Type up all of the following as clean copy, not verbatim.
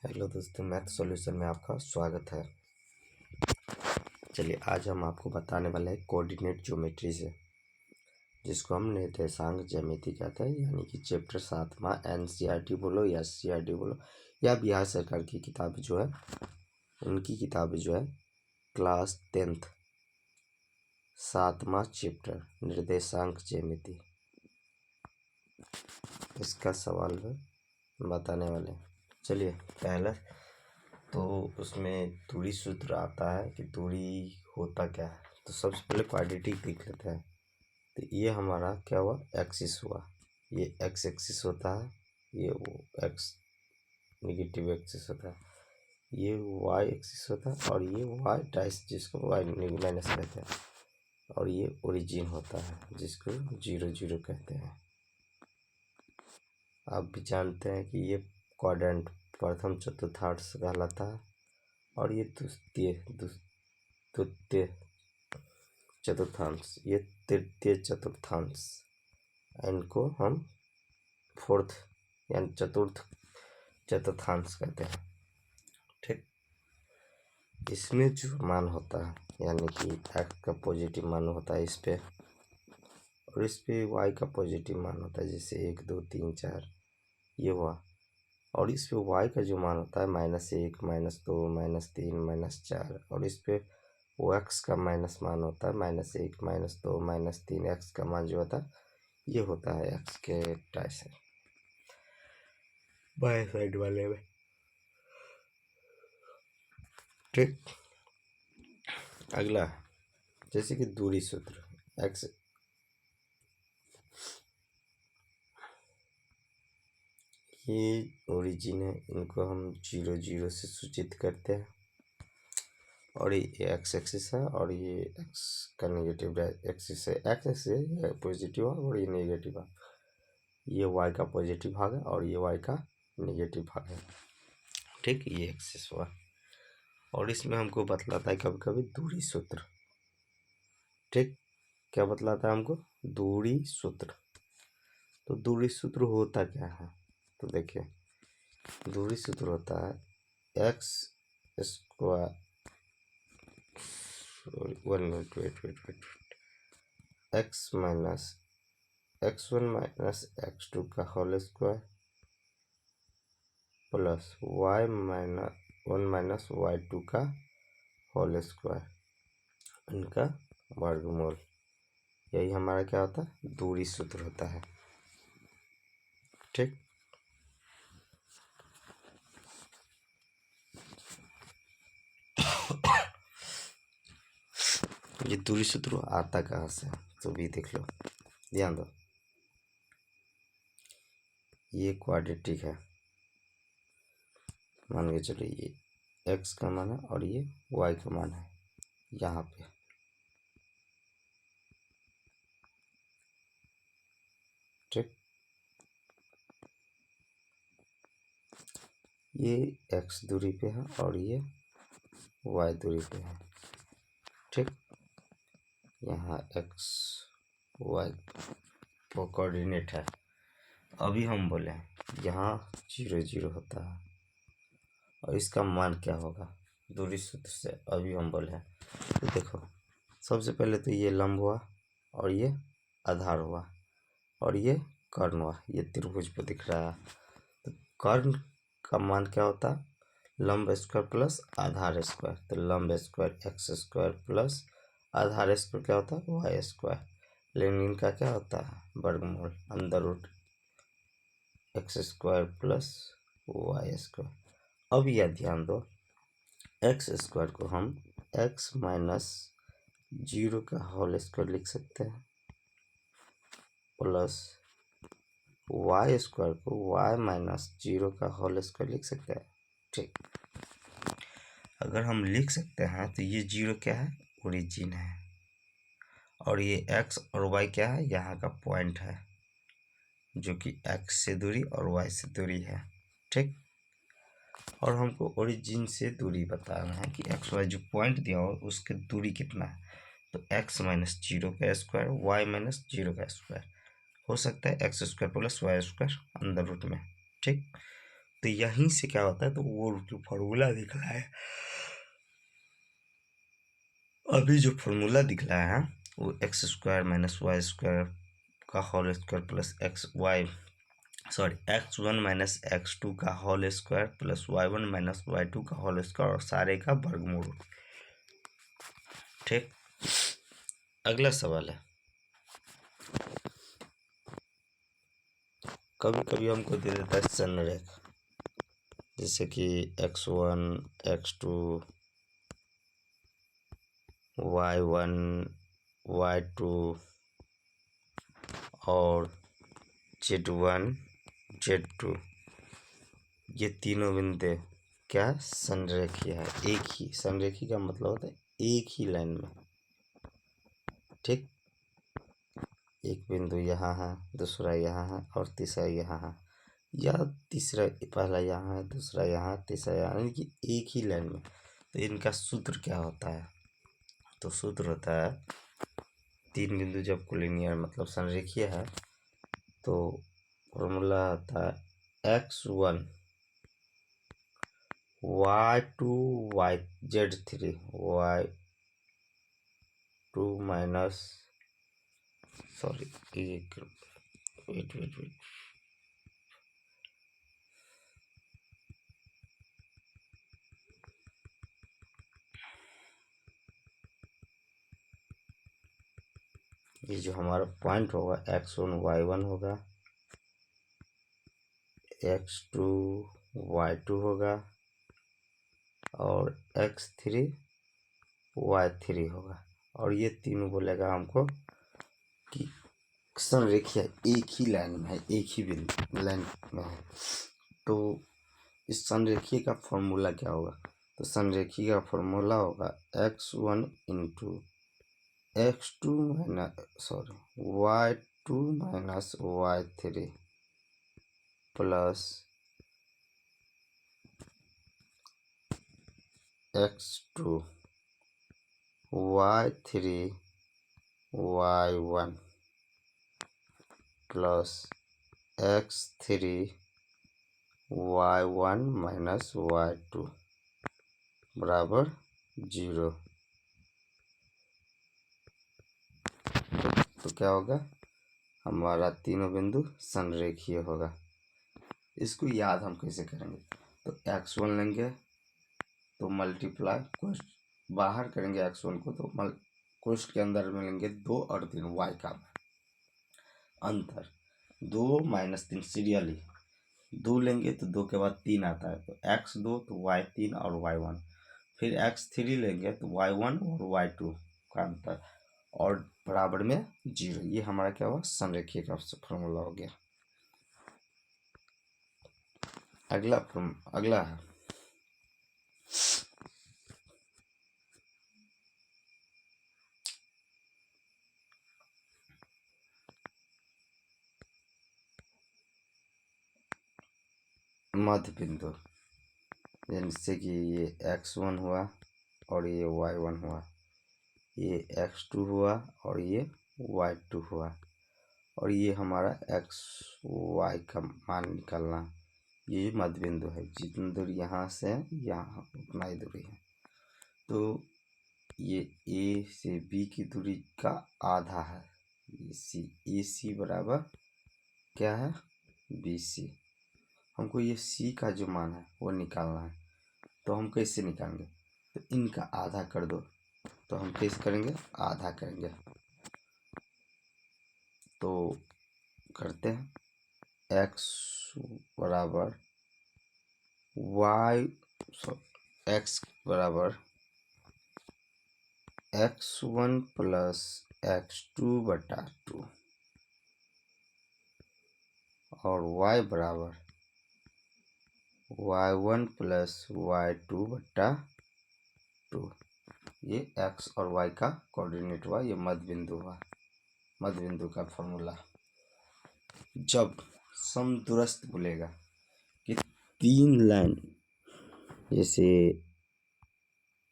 Hello दोस्तों, math solution में आपका स्वागत है। चलिए आज हम आपको बताने वाले हैं कोऑर्डिनेट ज्योमेट्री से, जिसको हम निर्देशांक ज्यामिति कहते हैं, यानी कि चैप्टर 7वां एनसीईआरटी बोलो या सीईआरटी बोलो या बिहार सरकार की किताब जो है, उनकी किताब जो है क्लास 10th 7वां चैप्टर निर्देशांक ज्यामिति, इसका सवाल है बताने वाले हैं। चलिए पहला तो उसमें दूरी सूत्र आता है कि दूरी होता क्या है। तो सबसे पहले क्वाड्रेटिक देख लेते हैं। तो ये हमारा क्या हुआ, एक्सिस हुआ, ये एक्स एक्सिस होता है, ये वो एक्स निगेटिव एक्सिस होता है, ये वाई एक्सिस होता है और ये वाई डाइस जिसको वाई माइनस कहते हैं, और ये ओरिजिन होता है जिसको 0 0 कहते हैं। आप भी जानते हैं कि ये क्वाड्रेंट प्रथम चतुर्थांश कहलाता है और ये द्वितीय चतुर्थांश, ये तृतीय चतुर्थांश, इनको हम फोर्थ यानी चतुर्थ चतुर्थांश कहते हैं। ठीक, इसमें जो मान होता है यानी कि एक्स का पॉजिटिव मान होता है इस पे, और इस पे वाई का पॉजिटिव मान होता है, जैसे 1 2 3 4 ये हुआ, और इस पे वाई का जो मान होता है -1 -2 -3 -4, और इस पे वो एक्स का माइनस मान होता है -1 -2 -3, एक्स का मान जो होता है ये होता है एक्स के टाइस है बाएं साइड वाले में। ठीक, अगला जैसे कि दूरी सूत्र एक्स, ये ओरिजिन है, इनको हम 0 0 से सूचित करते हैं, और ये एक्स एक्सिस है और ये एक्स का नेगेटिव एक्सिस है, एक्स एक्सिस है, ये पॉजिटिव है और ये नेगेटिव है, ये वाई का पॉजिटिव भाग है और ये वाई का नेगेटिव भाग है। ठीक, ये एक्सिस हुआ, और इसमें हमको बतलाता है कभी कभी दूरी सूत्र। ठीक, क्या बतलाता है हमको, दूरी सूत्र। तो दूरी सूत्र होता क्या है, तो देखिए दूरी सूत्र होता है X square, one minute wait wait wait, X minus x1 minus x2 का whole square plus y minus 1 minus y2 का होल स्क्वायर, इनका वर्गमूल। यही हमारा क्या होता है, दूरी सूत्र होता है। ठीक, ये दूरी सूत्र आता कहाँ से, तो भी देख लो, ध्यान दो, ये क्वाड्रेटिक है, मान के चलो ये x का मान है और ये y का मान है यहाँ पे। ठीक, ये x दूरी पे है और ये y दूरी पे है। ठीक, यहाँ x y कोऑर्डिनेट है। अभी हम बोले यहाँ 0 0 होता है, और इसका मान क्या होगा दूरी सूत्र से, अभी हम बोले हैं। तो देखो सबसे पहले तो ये लंब हुआ और ये आधार हुआ और ये कर्ण हुआ, ये त्रिभुज पे दिख रहा है। तो कर्ण का मान क्या होता है, लंब स्क्वायर प्लस आधार स्क्वायर। तो लंब स्क्वायर एक्स स्क्वायर प्लस आधार स्क्वायर क्या होता है, वाई स्क्वायर, लेकिन इनका क्या होता है वर्गमूल, अंदर root X square plus Y square. अब यह ध्यान दो, एक्स स्क्वायर को हम एक्स माइनस 0 का होल स्क्वायर लिख सकते हैं, प्लस वाई स्क्वायर को वाई माइनस 0 का होल स्क्वायर लिख सकते हैं। ठीक, अगर हम लिख सकते हैं तो ये 0 क्या है, ओरिजिन है, और ये x और y क्या है, यहाँ का पॉइंट है, जो कि x से दूरी और y से दूरी है। ठीक, और हमको ओरिजिन से दूरी बताना है कि एक्स वाई जो पॉइंट दिया हो उसके दूरी कितना है। तो x माइनस 0 का स्क्वायर, y माइनस 0 का स्क्वायर, हो सकता है X square plus Y square अंदर रूट में। ठीक, तो यहीं से क्या होता है, तो वो जो फॉर्मूला दिख रहा है अभी, जो फॉर्मूला दिख रहा है वो x square minus y square का whole square plus x one minus x two का whole square plus y one minus Y two का होल स्क्वायर और सारे का वर्गमूल। ठीक, अगला सवाल है, कभी कभी हमको दे देता है संरेख, जैसे कि X one X two Y one Y two और जेड वन जेड टू, ये तीनों बिंदु क्या संरेखीय है, एक ही, संरेखीय का मतलब होता है एक ही लाइन में। ठीक, एक बिंदु यहाँ है, दूसरा यहाँ है और तीसरा यहाँ है, या तीसरा पहला यहाँ है, दूसरा यहाँ, तीसरा यहाँ, यानी कि एक ही लाइन में। तो इनका सूत्र क्या होता है, तो सूत्र होता है, तीन बिंदु जब कोलिनियर मतलब संरेखीय है तो फॉर्मूला होता है X one Y two Y Z three Y two minus sorry wait wait wait ये जो हमारा पॉइंट होगा एक्स वन वाई वन होगा, एक्स टू वाई टू होगा और एक्स थ्री वाई थ्री होगा, और ये तीनों बोलेगा हमको कि संरेखीय एक ही लाइन में है, एक ही बिंदु लाइन में है। तो इस संरेखीय का फॉर्मूला क्या होगा, तो संरेखीय का फॉर्मूला होगा X one into X two minus Y two minus Y three plus X two Y three Y one plus X three Y one minus Y two बराबर 0। तो क्या होगा, हमारा तीनों बिंदु संरेखीय होगा। इसको याद हम कैसे करेंगे, तो एक्स वन लेंगे तो मल्टीप्लाई कोष्ट बाहर करेंगे एक्स वन को, तो कोष्ट के अंदर में लेंगे 2 और 3 वाई का अंतर 2 माइनस 3 सीरियली 2 लेंगे तो 2 के बाद 3 आता है, तो एक्स 2 तो वाई 3 और वाई 1, फिर एक्स 3 लेंगे तो वाई 1 और वाई 2 का अंतर और बराबर में 0। ये हमारा क्या हुआ, संरेखीय का फॉर्मूला हो गया। अगला है मध्य बिंदु, जैसे कि ये x1 हुआ और ये y1 हुआ, ये x2 हुआ और ये y2 हुआ, और ये हमारा xy का मान निकालना। ये मध्य बिंदु है, जितनी दूरी यहाँ से यहाँ उतना ही दूरी है। तो ये a से b की दूरी का आधा है, ए सी बराबर क्या है, बी सी। हमको ये c का जो मान है वो निकालना है, तो हम कैसे निकालेंगे, तो इनका आधा कर दो, तो हम कैसे करेंगे, आधा करेंगे। तो करते हैं x बराबर y x बराबर x1 प्लस x2 बटा 2 और y बराबर y1 प्लस y2 बटा 2। ये x और y का कोऑर्डिनेट हुआ, ये मध्य बिंदु हुआ। मध्य बिंदु का फॉर्मूला, जब समदूरस्थ बोलेगा कि 3 लाइन, जैसे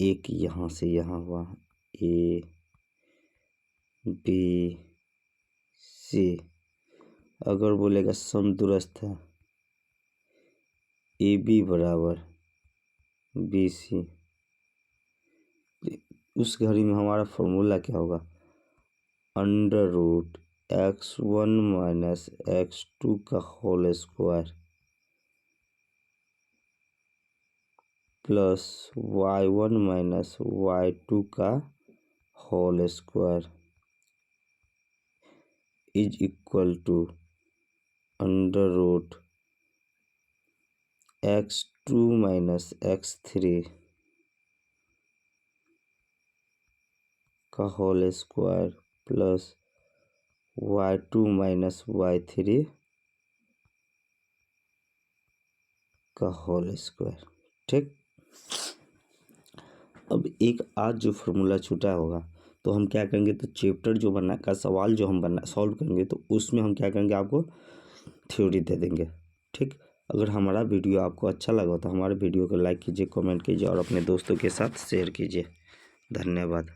एक यहाँ से यहाँ हुआ ए बी सी, अगर बोलेगा समदूरस्थ है AB बराबर BC, उस घड़ी में हमारा फॉर्मूला क्या होगा, under root x1 minus x2 का whole square plus y1 minus y2 का whole square is equal to under root x2 minus x3 का whole square plus y2 minus y3 का होल स्क्वायर। ठीक, अब एक आज जो फॉर्मूला छूटा होगा तो हम क्या करेंगे, तो चैप्टर जो बना का सवाल जो हम सॉल्व करेंगे तो उसमें हम क्या करेंगे, आपको थ्योरी दे देंगे। ठीक, अगर हमारा वीडियो आपको अच्छा लगा तो हमारे वीडियो को लाइक कीजिए, कमेंट कीजिए और अपने दोस्तों के साथ शेयर कीजिए। धन्यवाद।